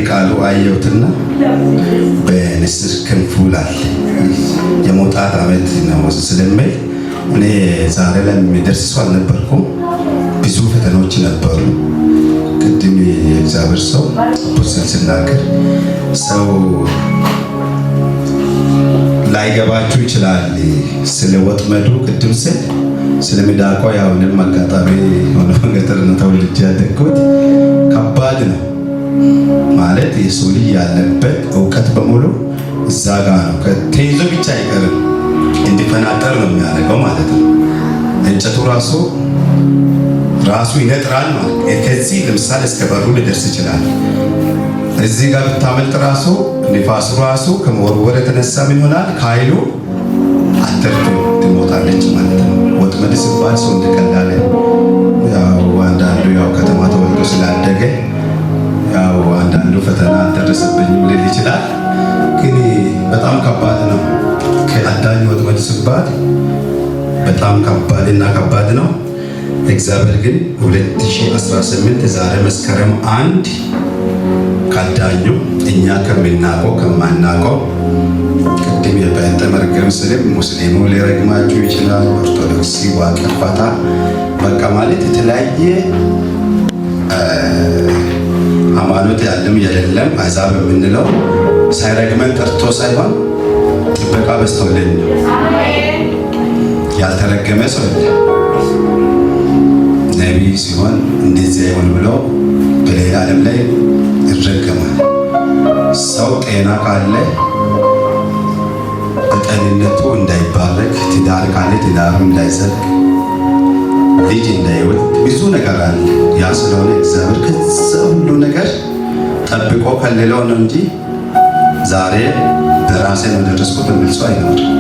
ቃሉ አየሁትና በንስር ክንፉ ላይ የመውጣት ዓመት ነው ስለሚል እኔ ዛሬ ላይ የሚደርስ ሰው አልነበርኩም። ብዙ ፈተናዎች ነበሩ። ቅድም የእግዚአብሔር ሰው ፖስተር ሲናገር ሰው ላይገባችሁ ይችላል ስለ ወጥመዱ ቅድም ስል ስለሚዳቋ ያውንም አጋጣሚ ሆነ ገጠር ነው ተወልጄ ያደግኩት። ከባድ ነው ማለት የሰው ልጅ ያለበት እውቀት በሙሉ እዛ ጋር ነው። ተይዞ ብቻ አይቀርም እንዲፈናጠር ነው የሚያደርገው ማለት ነው። እንጨቱ ራሱ ይነጥራል ማለት ከዚህ ለምሳሌ እስከ በሩ ሊደርስ ይችላል። እዚህ ጋር ብታመልጥ ራሱ ንፋሱ ራሱ ከመወርወር የተነሳ ምን ይሆናል? ከኃይሉ አትርቱ ትሞታለች ማለት ነው። ወጥመድ ሲባል ሰው እንደቀላል ያው አንዳንዱ ያው ከተማ ተወልዶ ስላደገ ያው አንዳንዱ ፈተና አልደረሰብኝም ሊል ይችላል። ግን በጣም ከባድ ነው። ከአዳኝ ወጥመድ ሲባል በጣም ከባድ ነው። እግዚአብሔር ግን 2018 ዛሬ መስከረም 1 ካዳኙ እኛ ከምናውቀው ከማናውቀው ቅድም የጴንጤ መርገም ስልም ሙስሊሙ ሊረግማችሁ ይችላል። ኦርቶዶክሲ ዋቀፋታ በቃ ማለት የተለያየ ሃይማኖት ያለም የሌለም አሕዛብ የምንለው ሳይረግመን ቀርቶ ሳይሆን ጥበቃ በዝቶልን ነው። ያልተረገመ ሰው የለም። ነቢይ ሲሆን እንደዚህ አይሆን ብሎ በሌላ ዓለም ላይ ይረገማል። ሰው ጤና ካለ በጤንነቱ እንዳይባረክ፣ ትዳር ካለ ትዳሩ እንዳይዘልቅ፣ ልጅ እንዳይወልድ ብዙ ነገር አለ። ያ ስለሆነ እግዚአብሔር ከዛ ሁሉ ነገር ጠብቆ ከሌለው ነው እንጂ ዛሬ በራሴ ነው ደረስኩት የሚል ሰው አይኖርም።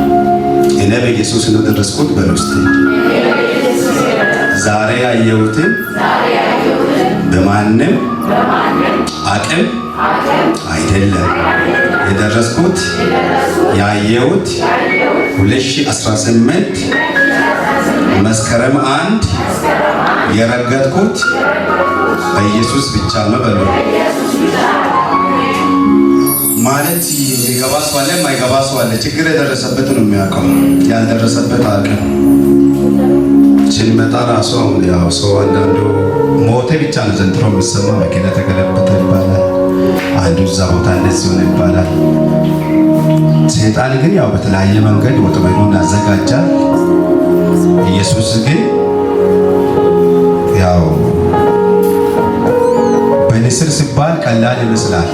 እኔ በኢየሱስ ነው ደረስኩት በውስጤ ዛሬ ያየሁትን በማንም አቅም አይደለም የደረስኩት። ያየሁት 2018 መስከረም 1 የረገጥኩት በኢየሱስ ብቻ ነው በሉ ማለት የሚገባ ሰው አለ፣ የማይገባ ሰው አለ። ችግር የደረሰበት ነው የሚያውቀው፣ ያልደረሰበት አቅም ሲመጣ ራሱ ያው ሰው አንዳንዱ ሞተ ብቻ ነው ዘንድሮ የሚሰማ። መኪና ተገለበጠ ይባላል፣ አንዱ እዛ ቦታ እንደዚህ ሆነ ይባላል። ሰይጣን ግን ያው በተለያየ መንገድ ወጥመዱን ያዘጋጃል። ኢየሱስ ግን ያው በንስር ሲባል ቀላል ይመስላል።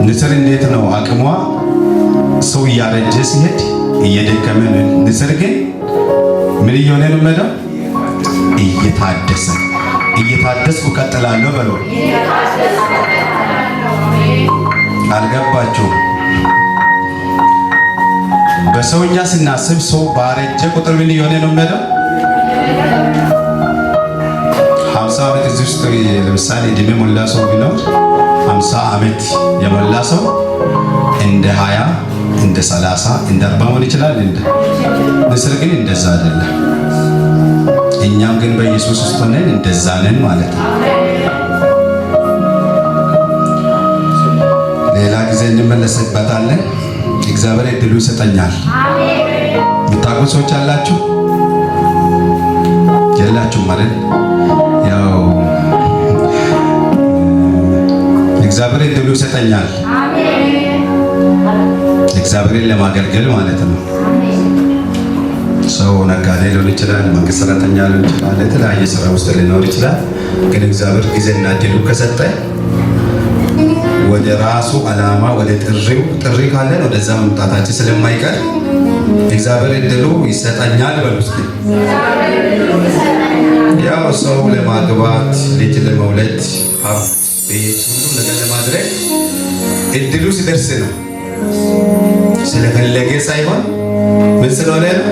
ንስር እንዴት ነው አቅሟ? ሰው እያረጀ ሲሄድ እየደከመ ነው። ንስር ግን ምን እየሆነ ነው መዳ? እየታደስኩ እቀጥላለሁ በሉ። አልገባችሁም? በሰውኛ ስናስብ ሰው ባረጀ ቁጥር ምን እየሆነ ነው መዳ? 50 ዓመት እዚህ ውስጥ ለምሳሌ እድሜ ሞላ ሰው ቢኖር 50 ዓመት የሞላ ሰው እንደ 20 እንደ 30 እንደ 40 መሆን ይችላል። ንስር ግን እንደዛ አይደለም። እኛም ግን በኢየሱስ ውስጥ ሆነን እንደዛ ነን ማለት ነው። ሌላ ጊዜ እንመለስበታለን። እግዚአብሔር እድሉ ይሰጠኛል። የምታውቁ ሰዎች አላችሁ የላችሁም ማለት ያው እግዚአብሔር እድሉ ይሰጠኛል እግዚአብሔርን ለማገልገል ማለት ነው። ሰው ነጋዴ ሊሆን ይችላል፣ መንግስት ሰራተኛ ሊሆን ይችላል፣ የተለያየ ስራ ውስጥ ሊኖር ይችላል። ግን እግዚአብሔር ጊዜና እድሉ ከሰጠ ወደ ራሱ ዓላማ ወደ ጥሪ ካለን ወደዛ መምጣታችን ስለማይቀር እግዚአብሔር እድሉ ይሰጠኛል በሉት። ያው ሰው ለማግባት ልጅ ለመውለድ ሀብት ቤት ሁሉ ነገር ለማድረግ እድሉ ሲደርስ ነው። ስለፈለገ ሳይሆን ምን ስለሆነ ነው?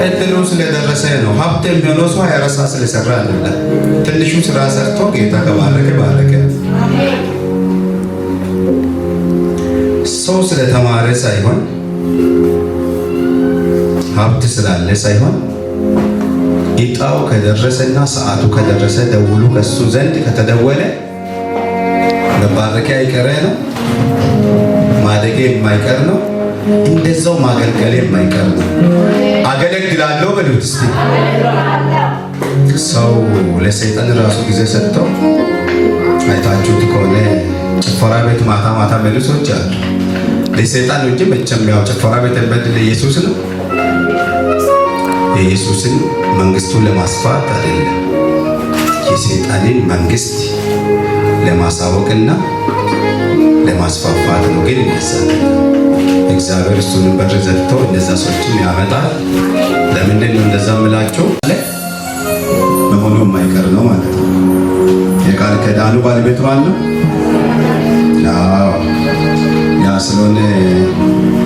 እድሉ ስለደረሰ ነው። ሀብት የሚሆነው ሰው 24 ሰዓት ስለሰራ አይደለም። ትንሹ ስራ ሰርቶ ጌታ ከባረከ ባረከ። ሰው ስለተማረ ሳይሆን ሀብት ስላለ ሳይሆን እጣው ከደረሰና ሰዓቱ ከደረሰ ደውሉ ከሱ ዘንድ ከተደወለ መባረኪያ አይቀሬ ነው። ማደጌ የማይቀር ነው። እንደዛው ማገልገሌ የማይቀር ነው። አገለግላለሁ በሉት እስቲ። ሰው ለሰይጣን ራሱ ጊዜ ሰጥተው አይታችሁት ከሆነ ጭፈራ ቤት ማታ ማታ የሚሉ ሰዎች አሉ። ለሰይጣን እንጂ መቼም ያው ጭፈራ ቤት የበደለ ኢየሱስ ነው። የኢየሱስን መንግስቱን ለማስፋት አይደለም፣ የሰይጣንን መንግስት ለማሳወቅና ለማስፋፋት ነው። ግን እንደዛ እግዚአብሔር እሱን በር ዘግቶ እነዛ ሰዎችን ያመጣል። ለምንድን ነው እንደዛ የምላቸው? መሆኑ የማይቀር ነው ማለት ነው። የቃል ኪዳኑ ባለቤት ማን ነው? ያ ስለሆነ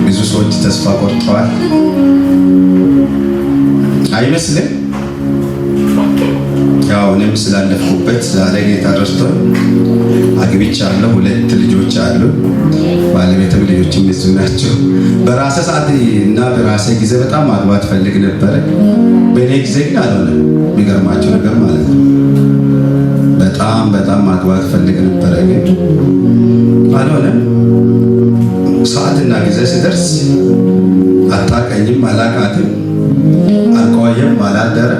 ብዙ ሰዎች ተስፋ ቆርጠዋል አይመስልም? ያው እኔም ስላለፍኩበት ዛሬ ጌታ ረድቶኝ አግብቻለሁ። 2 ልጆች አሉ። ባለቤቴም ልጆችም ብዙ ናቸው። በራሴ ሰዓት እና በራሴ ጊዜ በጣም ማግባት ፈልግ ነበረ። በእኔ ጊዜ ግን አልሆነም። የሚገርማቸው ነገር ማለት ነው በጣም ማግባት ፈልግ ነበረ፣ ግን አልሆነም። ሰዓትና ጊዜ ሲደርስ አታቀኝም፣ አላቃትም፣ አልቆየም፣ አላደረ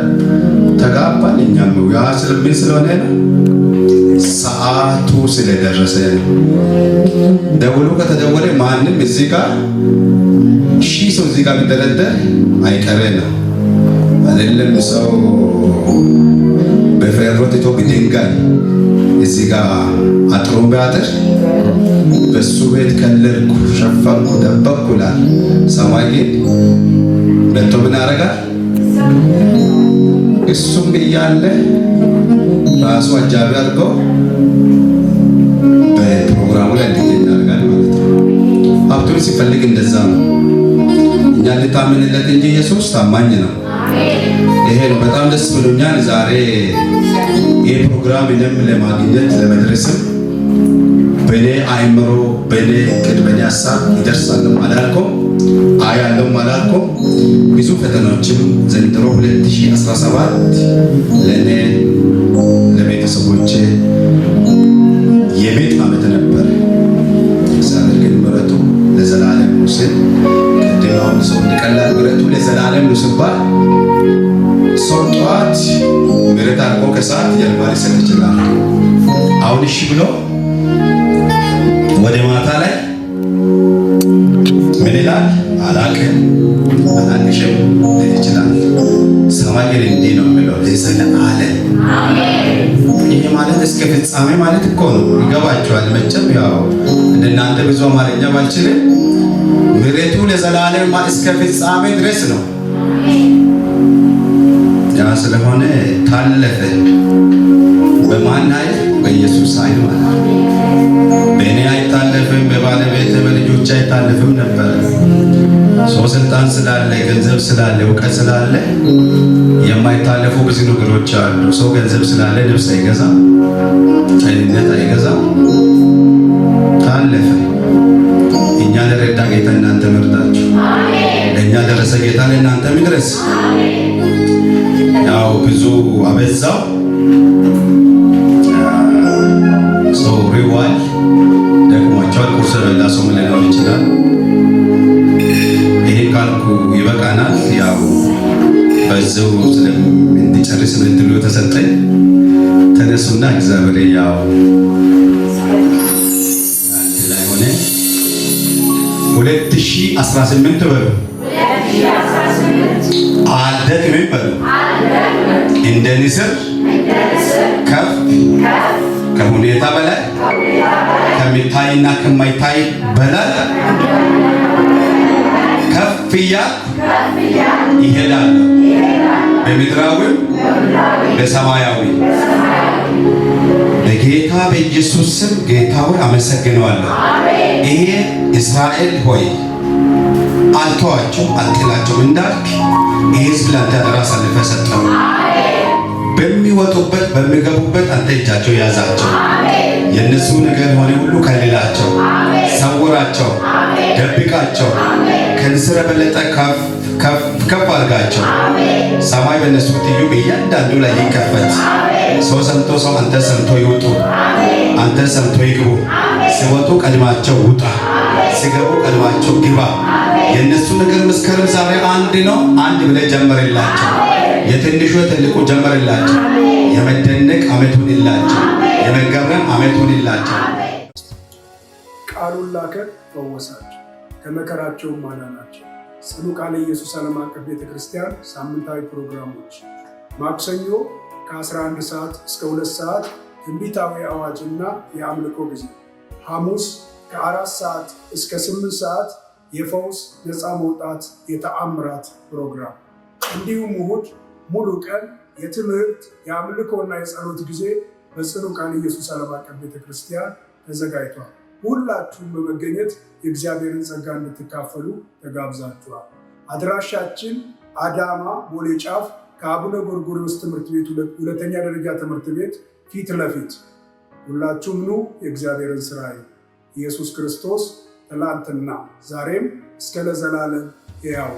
ተጋባን። እኛም ያ ስለምን ስለሆነ ነው፣ ሰዓቱ ስለደረሰ ነው። ደውሉ ከተደወለ ማንም እዚህ ጋር ሺህ ሰው እዚህ ጋር ቢደረደር አይቀሬ ነው አይደለም። ሰው በፌሮት ኢትዮጵ ድንጋይ እዚህ ጋር አጥሩን ቢያጥር በሱ ቤት ከለልኩ፣ ሸፈንኩ፣ ደበቅኩላል። ሰማይ ግን መጥቶ ምን ያደርጋል? እሱም እያለ ራሱ አጃቢ አድርገው በፕሮግራሙ ላይ እንዲገኝ ያደርጋል ማለት ነው። ሀብቱን ሲፈልግ እንደዛ ነው። እኛ ልታምንለት እንጂ ኢየሱስ ታማኝ ነው። ይሄ ነው። በጣም ደስ ብሎኛል ዛሬ ይህ ፕሮግራም እኔም ለማግኘት ለመድረስም በእኔ አእምሮ በእኔ እቅድ በእኔ ሀሳብ ይደርሳልም አላልኩም፣ አያለሁም አላልኩም። ብዙ ፈተናዎችም ዘንድሮ 2017 ለእኔ ለቤተሰቦቼ የቤት ዓመት ነበር። እግዚአብሔር ግን ምሕረቱ ለዘላለም ነው ሲል ቅድማውን ሰው እንደቀላል ምሕረቱ ለዘላለም ነው ሲባል ሰው ጠዋት ምሕረት አድርጎ ከሰዓት ጀርባ ሊሰጥ ይችላል። አሁን እሺ ብሎ ወደ ማታ ላይ ምን ይላል? አላቅም አላቅሽም ሊል ይችላል። ሰማይ ግን እንዲህ ነው የሚለው ለዘለዓለም። ይሄ ማለት እስከ ፍጻሜ ማለት እኮ ነው። ይገባቸዋል መቼም። ያው እንደናንተ ብዙ አማርኛ ባልችልም ምሕረቱ ለዘላለም እስከ ፍጻሜ ድረስ ነው። ያ ስለሆነ ታለፈ። በማን ኃይል? በኢየሱስ ኃይል ማለት ነው። በእኔ አይታለፍም፣ በባለቤት በልጆች አይታለፍም ነበር። ሰው ስልጣን ስላለ፣ ገንዘብ ስላለ፣ እውቀት ስላለ የማይታለፉ ብዙ ነገሮች አሉ። ሰው ገንዘብ ስላለ ልብስ አይገዛም፣ ጤንነት አይገዛም። ታለፈ። እኛ ለረዳ ጌታ እናንተ መርዳችሁ፣ ለእኛ ደረሰ ጌታ ለእናንተ ይድረስ። ያው ብዙ አበዛው ሰው ሪዋል ደግሞቻል። ቁርስ በላ ሰው ምን ሊሆን ይችላል? ይሄ ካልኩ ይበቃናል። ያው በዛው እንዲጨርስ እንትሉ ተሰጠኝ። ተነሱና እግዚአብሔር ያው አንድ ላይ ሆነ 2018 በሉ አልደክምም በሉ እንደ ንስር ከፍ ከሁኔታ በላይ ከሚታይና ከማይታይ በላይ ከፍ እያልኩ ይሄዳለሁ፣ በምድራዊም በሰማያዊ። በጌታ በኢየሱስ ስም ጌታ ሆይ አመሰግነዋለሁ። ይሄ እስራኤል ሆይ አልተዋቸው አልጥላቸው እንዳልክ ይህ ሕዝብ ለአንተ አደራ አሳልፈህ ሰጠው። በሚወጡበት በሚገቡበት አንተ እጃቸው ያዛቸው። የእነሱ ነገር ሆነ ሁሉ ከልላቸው፣ ሰውራቸው፣ ደብቃቸው። ከንስር በለጠ ከፍ አድርጋቸው። ሰማይ በእነሱ ትዩ እያንዳንዱ ላይ ይከፈት። ሰው ሰምቶ ሰው አንተ ሰምቶ ይውጡ። አንተ ሰምቶ ይግቡ። ሲወጡ ቀድማቸው ውጣ፣ ሲገቡ ቀድማቸው ግባ። የእነሱ ነገር መስከረም ዛሬ አንድ ነው። አንድ ብለህ ጀመርላቸው። የትንሹ ትልቁ ጀመርላቸው። የመደነቅ ዓመቱን ይላቸው፣ የመገረም ዓመቱን ይላቸው። ቃሉን ላከ፣ ፈወሳቸው፣ ከመከራቸውም አዳናቸው። ጽኑ ቃለ ኢየሱስ ዓለም አቀፍ ቤተክርስቲያን ሳምንታዊ ፕሮግራሞች ማክሰኞ ከ11 ሰዓት እስከ 2 ሰዓት ትንቢታዊ አዋጅና የአምልኮ ጊዜ፣ ሐሙስ ከ4 ሰዓት እስከ 8 ሰዓት የፈውስ ነፃ መውጣት የተአምራት ፕሮግራም፣ እንዲሁም እሁድ ሙሉ ቀን የትምህርት የአምልኮና የጸሎት ጊዜ በጽኑ ቃለ ኢየሱስ ዓለም አቀፍ ቤተክርስቲያን ተዘጋጅቷል። ሁላችሁም በመገኘት የእግዚአብሔርን ጸጋ እንድትካፈሉ ተጋብዛችኋል። አድራሻችን አዳማ ቦሌ ጫፍ ከአቡነ ጎርጎርዮስ ትምህርት ቤት ሁለተኛ ደረጃ ትምህርት ቤት ፊት ለፊት። ሁላችሁም ኑ፣ የእግዚአብሔርን ሥራ ኢየሱስ ክርስቶስ ትላንትና ዛሬም እስከ ለዘላለም ሕያው